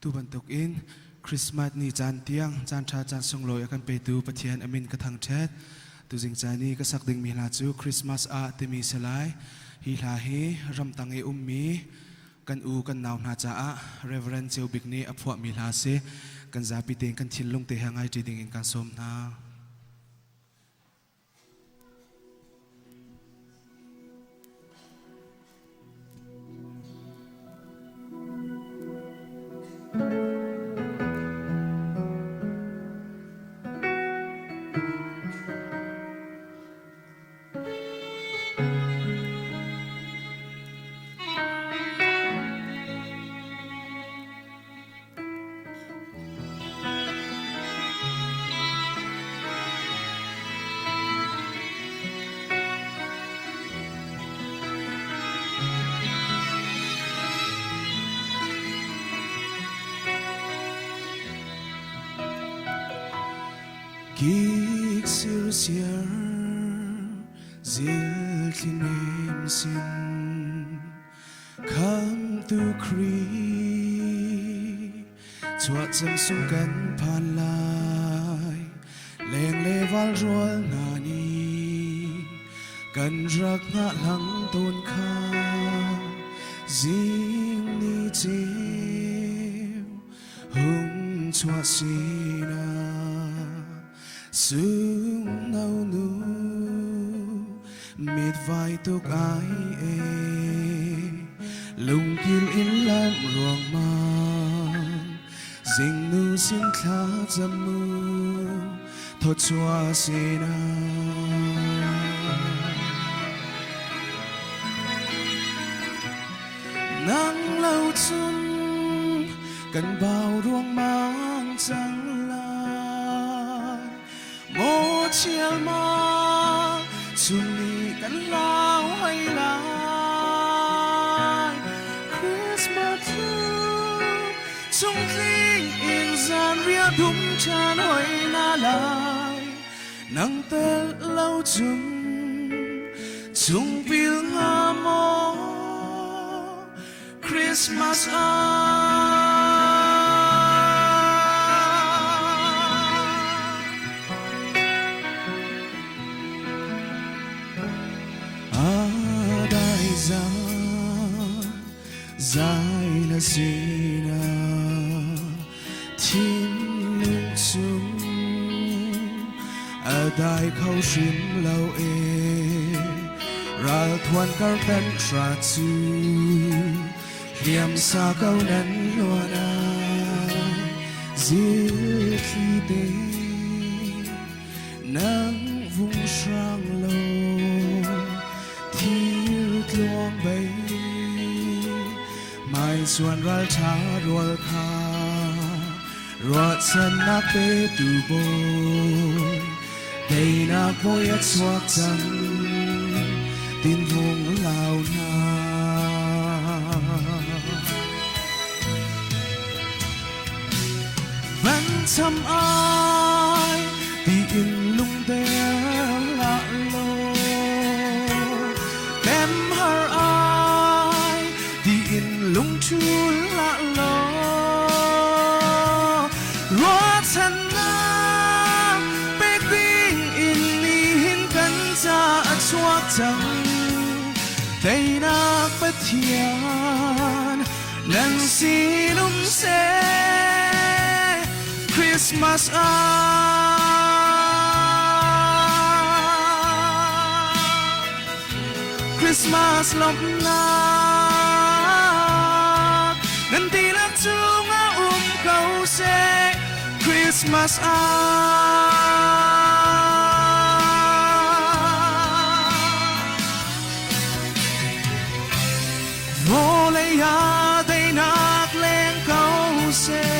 tu bantuk in Christmas ni chan tiang chan tha chan song loi akan pe tu pathian amin ka thang chat tu jing chani ka sak ding mi la chu Christmas a te mi selai hi la hi ram tang e mi kan u kan naw na cha a Reverend Cheu Big ni aphwa mi la se kan za pi teng kan thil lung te hangai ti ding in kan som na Kik sir siar zil tinem sin Come to Kri Chuat zam sung kan pan lai Leng leval rual na ni Kan rak nga lang ton ka Zing ni chiu Hung chuat sina Sung nau nu mệt vai tục ai e lung kil in lam ruang mang ding nu xin khá dâm mu thốt chua sina nắng lâu chun cần bao ruang mang trắng một chiều mà chung đi cắn lao hay lại Christmas chung linh in gian ria đúng chan hỏi na lại nắng tê lâu chung vil nga mo Christmas dài là sina thiên lung sung ở đại khâu sim lâu e ra thuan cao tân tra chu hiểm xa câu nắn loa na dư khi tê nắng vung sang lâu thiếu loang bay mai xuân ra cha ruột kha ruột sân na pe tu bôi đây na bôi ắt suak chân tin vùng lao na vẫn chăm ai tin lung te lạ lô em har ai tin lung chu lạ lô rót chân na bê quyên in ni hin cân cha chuak chẳng tay na bất thian lần si lung se Christmas Christmas lop na nanti lang chunga kau se Christmas vô lấy ya đây nạc lên kau se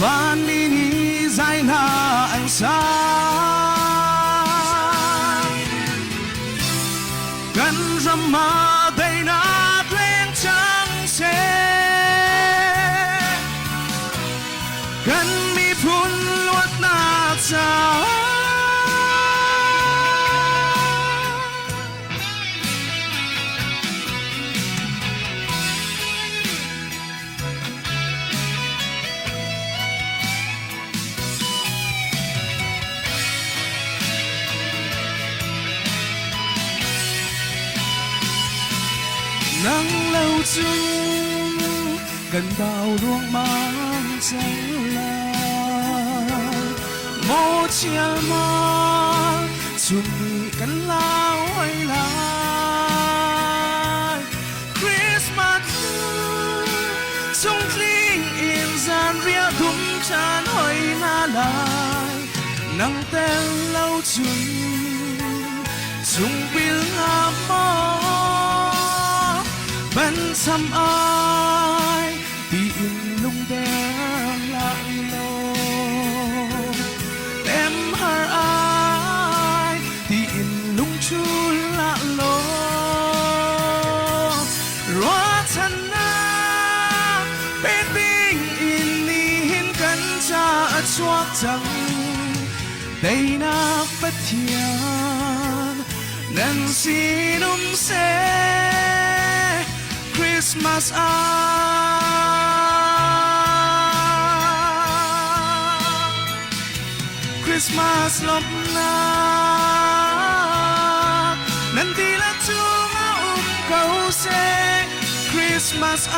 van đi ni dài na anh sa gần râm ma đây nạc lên trăng se gần mi phun luat na cha lâu chung gần bao ruộng mang trắng lai mô chia ma chung mi cần lao hay lại Christmas chung linh in gian ria thum chan hỏi na lại nắng tên lâu chung bil ngam mơ bên xăm ai thì in lung đen lại lô em har ai thì in lung chu lạ lô rót thân na bên tình in in cắn cha chuộc chẳng đây na bất thiện nên xin sẽ Christmas Christmas lop na nanti la chung câu sẽ Christmas